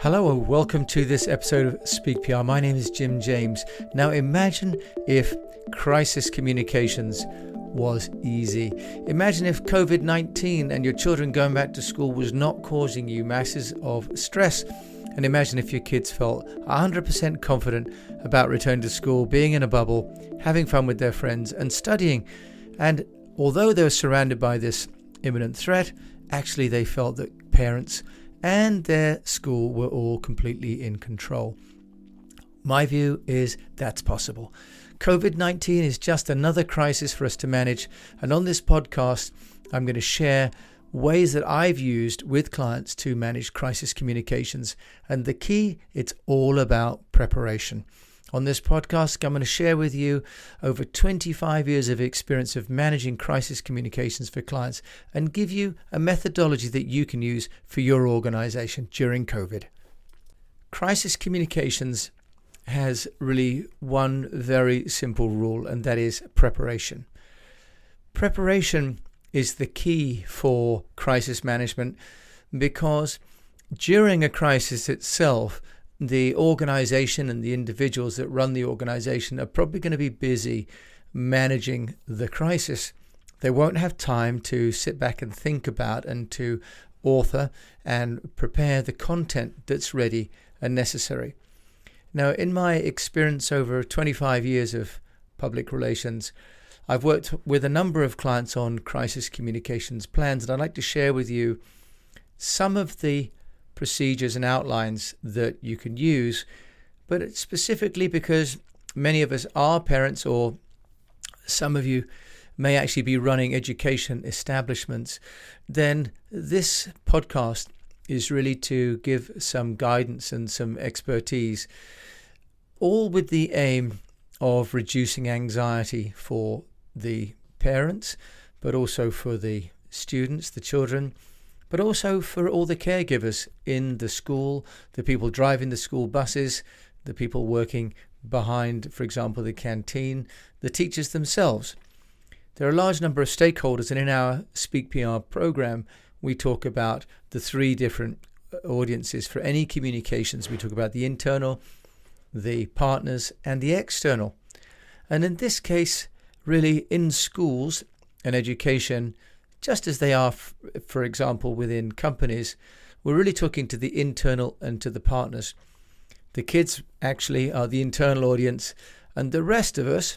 Hello and welcome to this episode of Speak PR. My name is Jim James. Now imagine if crisis communications was easy. Imagine if COVID-19 and your children going back to school was not causing you masses of stress. And imagine if your kids felt 100% confident about returning to school, being in a bubble, having fun with their friends and studying. And although they were surrounded by this imminent threat, actually they felt that parents and their school were all completely in control. My view is that's possible. COVID-19 is just another crisis for us to manage. And on this podcast, I'm going to share ways that I've used with clients to manage crisis communications. And the key, it's all about preparation. On this podcast, I'm going to share with you over 25 years of experience of managing crisis communications for clients and give you a methodology that you can use for your organization during COVID. Crisis communications has really one very simple rule, and that is preparation. Preparation is the key for crisis management because during a crisis itself, the organization and the individuals that run the organization are probably going to be busy managing the crisis. They won't have time to sit back and think about and to author and prepare the content that's ready and necessary. Now, in my experience over 25 years of public relations, I've worked with a number of clients on crisis communications plans, and I'd like to share with you some of the procedures and outlines that you can use, but it's specifically because many of us are parents, or some of you may actually be running education establishments, then this podcast is really to give some guidance and some expertise, all with the aim of reducing anxiety for the parents, but also for the students, the children, but also for all the caregivers in the school, the people driving the school buses, the people working behind, for example, the canteen, the teachers themselves. There are a large number of stakeholders, and in our Speak PR program, we talk about the three different audiences for any communications. We talk about the internal, the partners, and the external. And in this case, really in schools and education, just as they are, for example, within companies, we're really talking to the internal and to the partners. The kids actually are the internal audience, and the rest of us,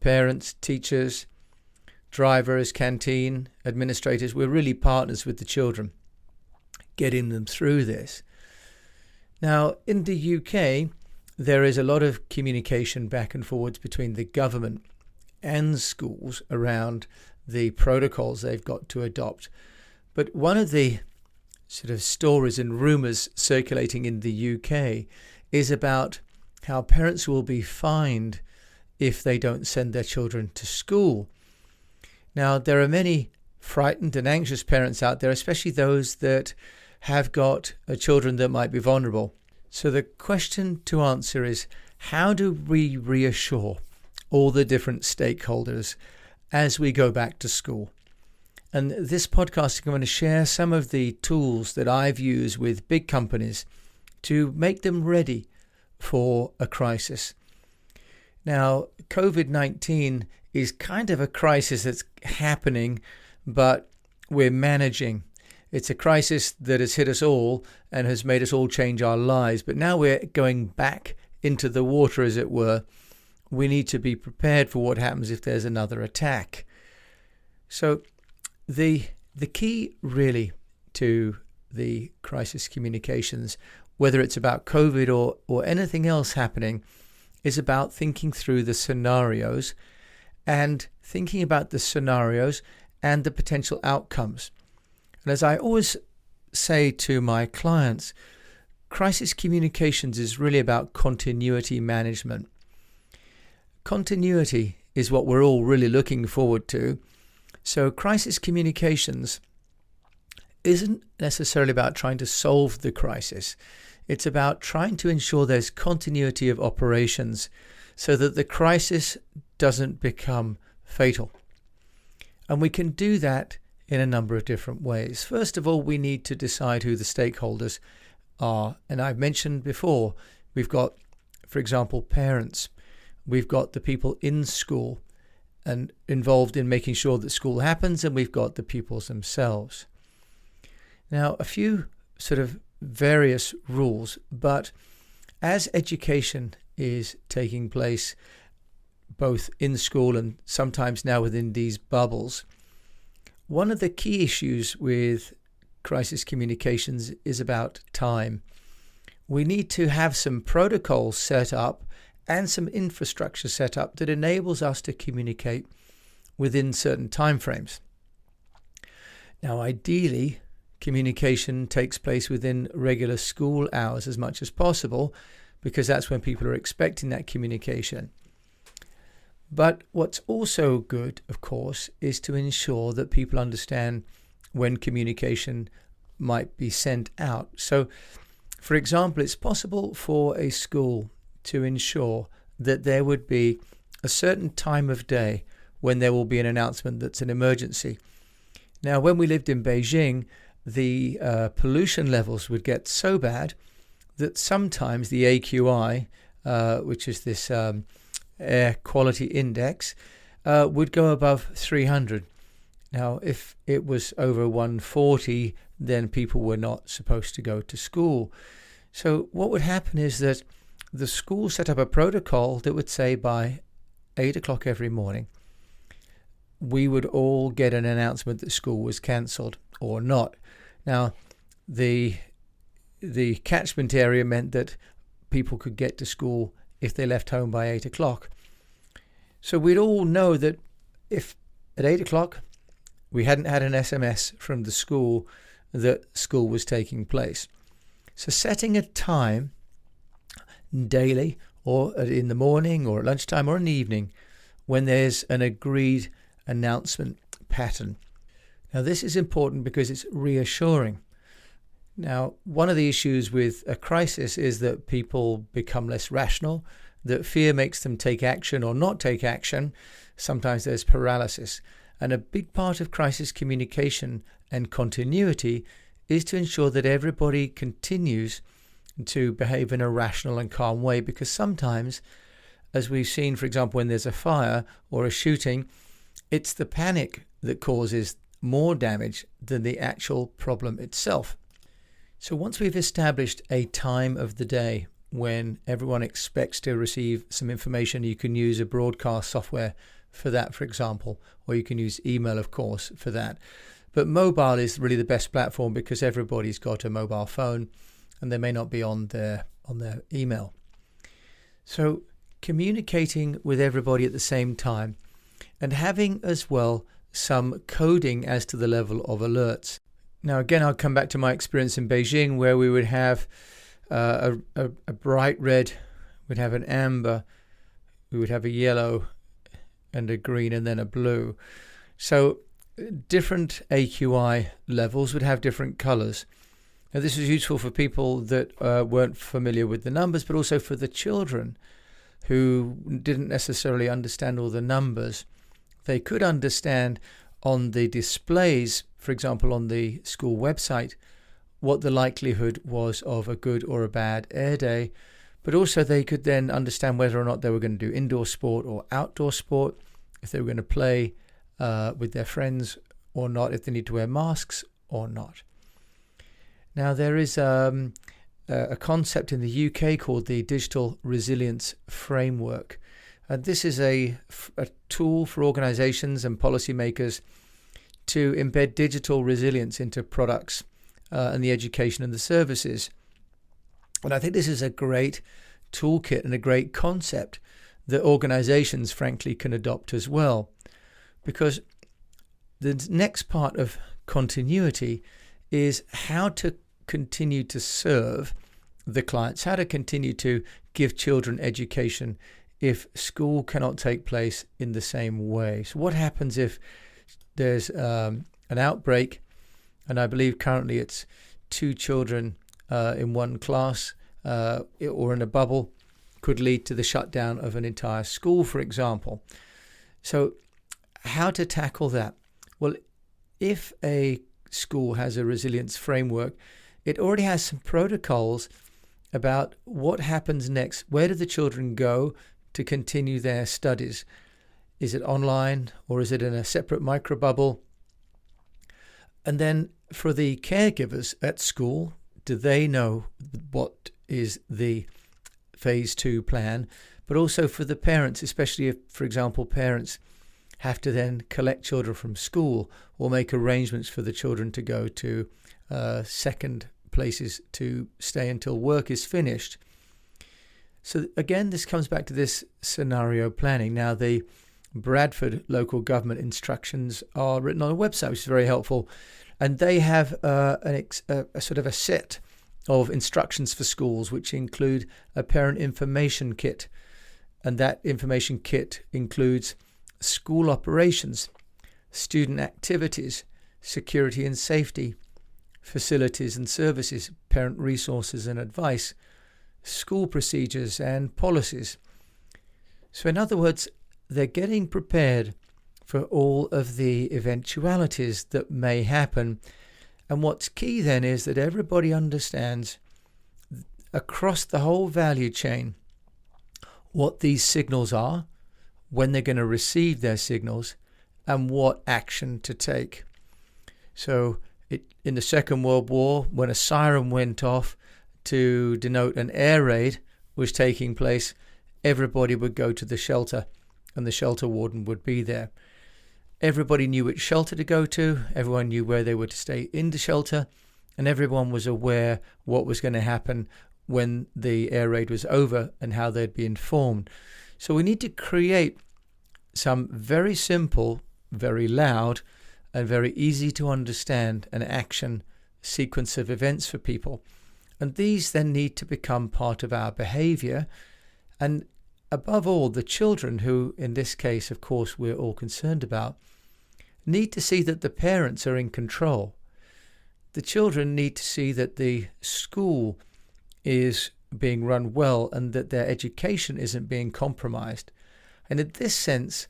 parents, teachers, drivers, canteen, administrators, we're really partners with the children, getting them through this. Now, in the UK, there is a lot of communication back and forwards between the government and schools around the protocols they've got to adopt. But one of the sort of stories and rumours circulating in the UK is about how parents will be fined if they don't send their children to school. Now, there are many frightened and anxious parents out there, especially those that have got children that might be vulnerable. So the question to answer is, how do we reassure all the different stakeholders as we go back to school? And this podcast, I'm going to share some of the tools that I've used with big companies to make them ready for a crisis. Now, COVID-19 is kind of a crisis that's happening, but we're managing. It's a crisis that has hit us all and has made us all change our lives. But now we're going back into the water, as it were. We need to be prepared for what happens if there's another attack. So the key really to the crisis communications, whether it's about COVID or anything else happening, is about thinking through the scenarios and thinking about the scenarios and the potential outcomes. And as I always say to my clients, crisis communications is really about continuity management. Continuity is what we're all really looking forward to. So crisis communications isn't necessarily about trying to solve the crisis. It's about trying to ensure there's continuity of operations so that the crisis doesn't become fatal. And we can do that in a number of different ways. First of all, we need to decide who the stakeholders are, and I've mentioned before, we've got, for example, parents, we've got the people in school and involved in making sure that school happens, and we've got the pupils themselves. Now, a few sort of various rules, but as education is taking place both in school and sometimes now within these bubbles, one of the key issues with crisis communications is about time. We need to have some protocols set up and some infrastructure set up that enables us to communicate within certain timeframes. Now, ideally, communication takes place within regular school hours as much as possible, because that's when people are expecting that communication. But what's also good, of course, is to ensure that people understand when communication might be sent out. So, for example, it's possible for a school to ensure that there would be a certain time of day when there will be an announcement that's an emergency. Now, when we lived in Beijing, the pollution levels would get so bad that sometimes the AQI, which is this air quality index, would go above 300. Now, if it was over 140, then people were not supposed to go to school. So what would happen is that the school set up a protocol that would say by 8 o'clock every morning, we would all get an announcement that school was cancelled or not. Now, the catchment area meant that people could get to school if they left home by 8 o'clock. So we'd all know that if at 8 o'clock we hadn't had an SMS from the school that school was taking place. So setting a time daily, or in the morning or at lunchtime or in the evening, when there's an agreed announcement pattern. Now, this is important because it's reassuring. Now, one of the issues with a crisis is that people become less rational, that fear makes them take action or not take action. Sometimes there's paralysis. And a big part of crisis communication and continuity is to ensure that everybody continues to behave in a rational and calm way, because sometimes, as we've seen, for example, when there's a fire or a shooting, it's the panic that causes more damage than the actual problem itself. So once we've established a time of the day when everyone expects to receive some information, you can use a broadcast software for that, for example, or you can use email, of course, for that. But mobile is really the best platform because everybody's got a mobile phone and they may not be on their email. So communicating with everybody at the same time and having as well some coding as to the level of alerts. Now, again, I'll come back to my experience in Beijing, where we would have a bright red, we'd have an amber, we would have a yellow and a green, and then a blue. So different AQI levels would have different colors. Now, this is useful for people that weren't familiar with the numbers, but also for the children who didn't necessarily understand all the numbers. They could understand on the displays, for example, on the school website, what the likelihood was of a good or a bad air day, but also they could then understand whether or not they were going to do indoor sport or outdoor sport, if they were going to play with their friends or not, if they need to wear masks or not. Now, there is a concept in the UK called the Digital Resilience Framework. This is a tool for organizations and policymakers to embed digital resilience into products and the education and the services. And I think this is a great toolkit and a great concept that organizations, frankly, can adopt as well. Because the next part of continuity is how to continue to serve the clients, how to continue to give children education if school cannot take place in the same way. So what happens if there's an outbreak, and I believe currently it's 2 children in one class or in a bubble, could lead to the shutdown of an entire school, for example. So how to tackle that? Well, if a school has a resilience framework, it already has some protocols about what happens next. Where do the children go to continue their studies? Is it online or is it in a separate microbubble? And then for the caregivers at school, do they know what is the phase 2 plan? But also for the parents, especially if, for example, parents have to then collect children from school or make arrangements for the children to go to second places to stay until work is finished. So again, this comes back to this scenario planning. Now, the Bradford local government instructions are written on a website, which is very helpful. And they have a sort of a set of instructions for schools, which include a parent information kit. And that information kit includes school operations, student activities, security and safety, facilities and services, parent resources and advice, school procedures and policies. So in other words, they're getting prepared for all of the eventualities that may happen. And what's key then is that everybody understands across the whole value chain what these signals are, when they're going to receive their signals, and what action to take. So in the Second World War, when a siren went off to denote an air raid was taking place, everybody would go to the shelter and the shelter warden would be there. Everybody knew which shelter to go to, everyone knew where they were to stay in the shelter, and everyone was aware what was going to happen when the air raid was over and how they'd be informed. So we need to create some very simple, very loud, and very easy to understand an action sequence of events for people. And these then need to become part of our behavior. And above all, the children, who in this case, of course, we're all concerned about, need to see that the parents are in control. The children need to see that the school is being run well and that their education isn't being compromised. And in this sense,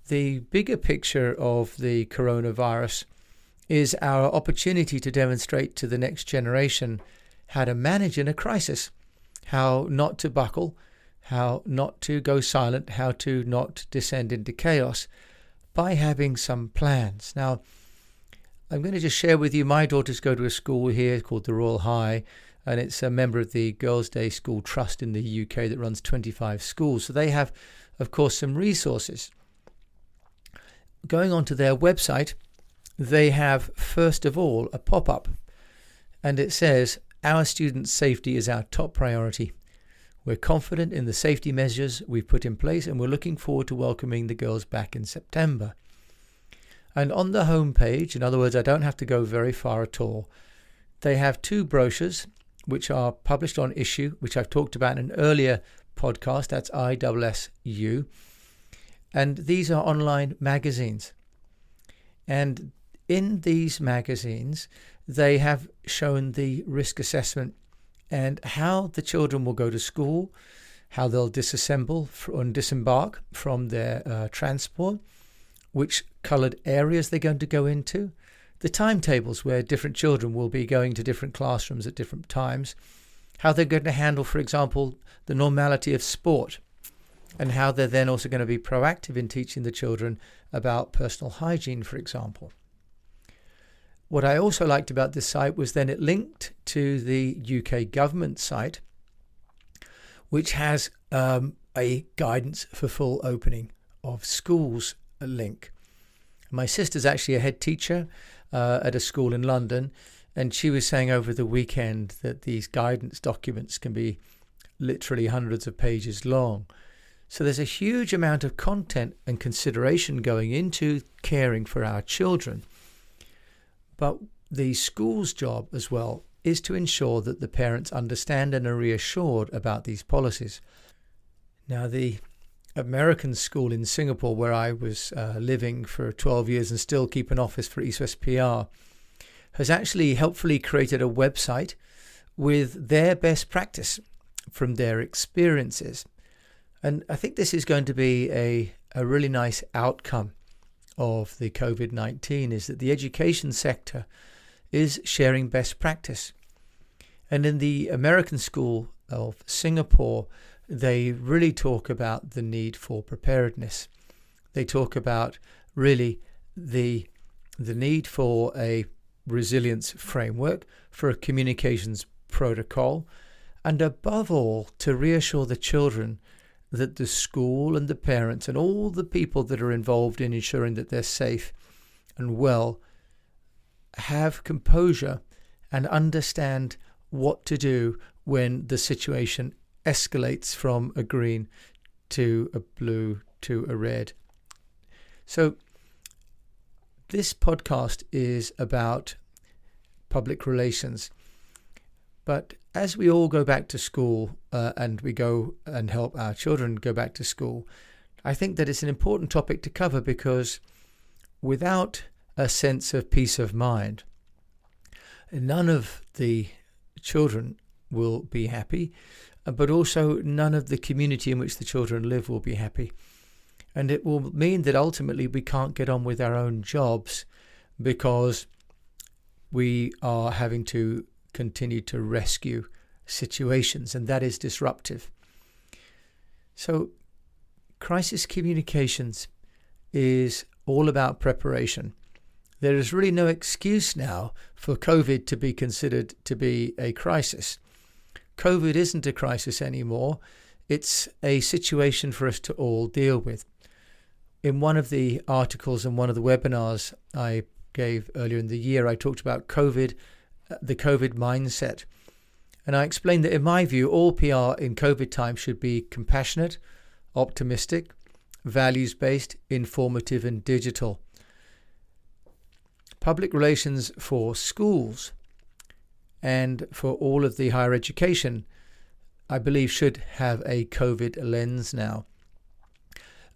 the bigger picture of the coronavirus is our opportunity to demonstrate to the next generation how to manage in a crisis, how not to buckle, how not to go silent, how to not descend into chaos by having some plans. Now, I'm going to just share with you, my daughters go to a school here called the Royal High, and it's a member of the Girls' Day School Trust in the UK that runs 25 schools. So they have, of course, some resources. Going onto their website, they have, first of all, a pop-up, and it says, "Our students' safety is our top priority. We're confident in the safety measures we've put in place, and we're looking forward to welcoming the girls back in September." And on the home page, in other words, I don't have to go very far at all, they have 2 brochures which are published on Issue, which I've talked about in an earlier podcast. That's ISSU. And these are online magazines. And in these magazines, they have shown the risk assessment and how the children will go to school, how they'll disassemble and disembark from their transport, which coloured areas they're going to go into, the timetables where different children will be going to different classrooms at different times, how they're going to handle, for example, the normality of sport, and how they're then also going to be proactive in teaching the children about personal hygiene, for example. What I also liked about this site was then it linked to the UK government site, which has a guidance for full opening of schools link. My sister's actually a head teacher at a school in London, and she was saying over the weekend that these guidance documents can be literally hundreds of pages long. So there's a huge amount of content and consideration going into caring for our children. But the school's job as well is to ensure that the parents understand and are reassured about these policies. Now, the American school in Singapore, where I was living for 12 years and still keep an office for East West PR, has actually helpfully created a website with their best practice from their experiences. And I think this is going to be a really nice outcome of the COVID-19, is that the education sector is sharing best practice. And in the American School of Singapore, they really talk about the need for preparedness. They talk about really the need for a resilience framework, for a communications protocol, and above all, to reassure the children that the school and the parents and all the people that are involved in ensuring that they're safe and well have composure and understand what to do when the situation escalates from a green to a blue to a red. So this podcast is about public relations. But as we all go back to school and we go and help our children go back to school, I think that it's an important topic to cover, because without a sense of peace of mind, none of the children will be happy, but also none of the community in which the children live will be happy. And it will mean that ultimately we can't get on with our own jobs because we are having to continue to rescue situations, and that is disruptive. So crisis communications is all about preparation. There is really no excuse now for COVID to be considered to be a crisis. COVID isn't a crisis anymore. It's a situation for us to all deal with. In one of the articles and one of the webinars I gave earlier in the year, I talked about COVID, the COVID mindset. And I explained that in my view, all PR in COVID time should be compassionate, optimistic, values-based, informative and digital. Public relations for schools and for all of the higher education, I believe, should have a COVID lens now.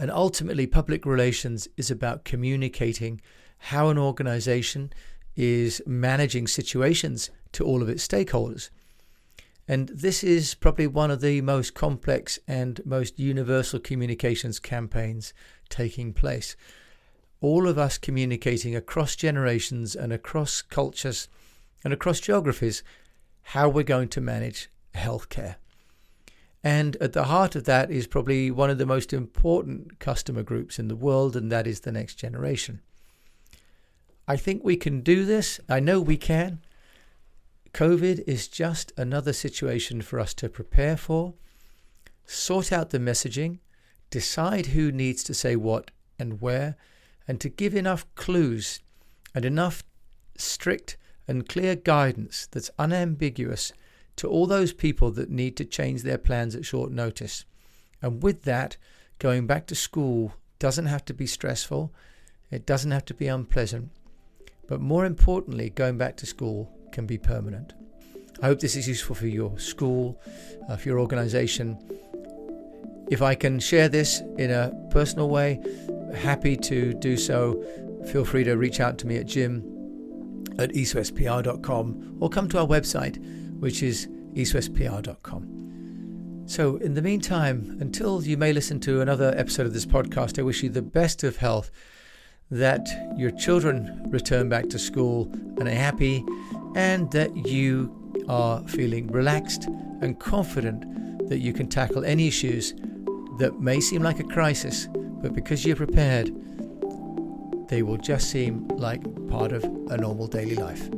And ultimately, public relations is about communicating how an organization is managing situations to all of its stakeholders. And this is probably one of the most complex and most universal communications campaigns taking place. All of us communicating across generations and across cultures and across geographies how we're going to manage healthcare. And at the heart of that is probably one of the most important customer groups in the world, and that is the next generation. I think we can do this. I know we can. COVID is just another situation for us to prepare for, sort out the messaging, decide who needs to say what and where, and to give enough clues and enough strict and clear guidance that's unambiguous to all those people that need to change their plans at short notice. And with that, going back to school doesn't have to be stressful. It doesn't have to be unpleasant. But more importantly, going back to school can be permanent. I hope this is useful for your school, for your organization. If I can share this in a personal way, happy to do so. Feel free to reach out to me at jim@eastwestpr.com or come to our website, which is eastwestpr.com. So in the meantime, until you may listen to another episode of this podcast, I wish you the best of health, that your children return back to school and are happy, and that you are feeling relaxed and confident that you can tackle any issues that may seem like a crisis, but because you're prepared, they will just seem like part of a normal daily life.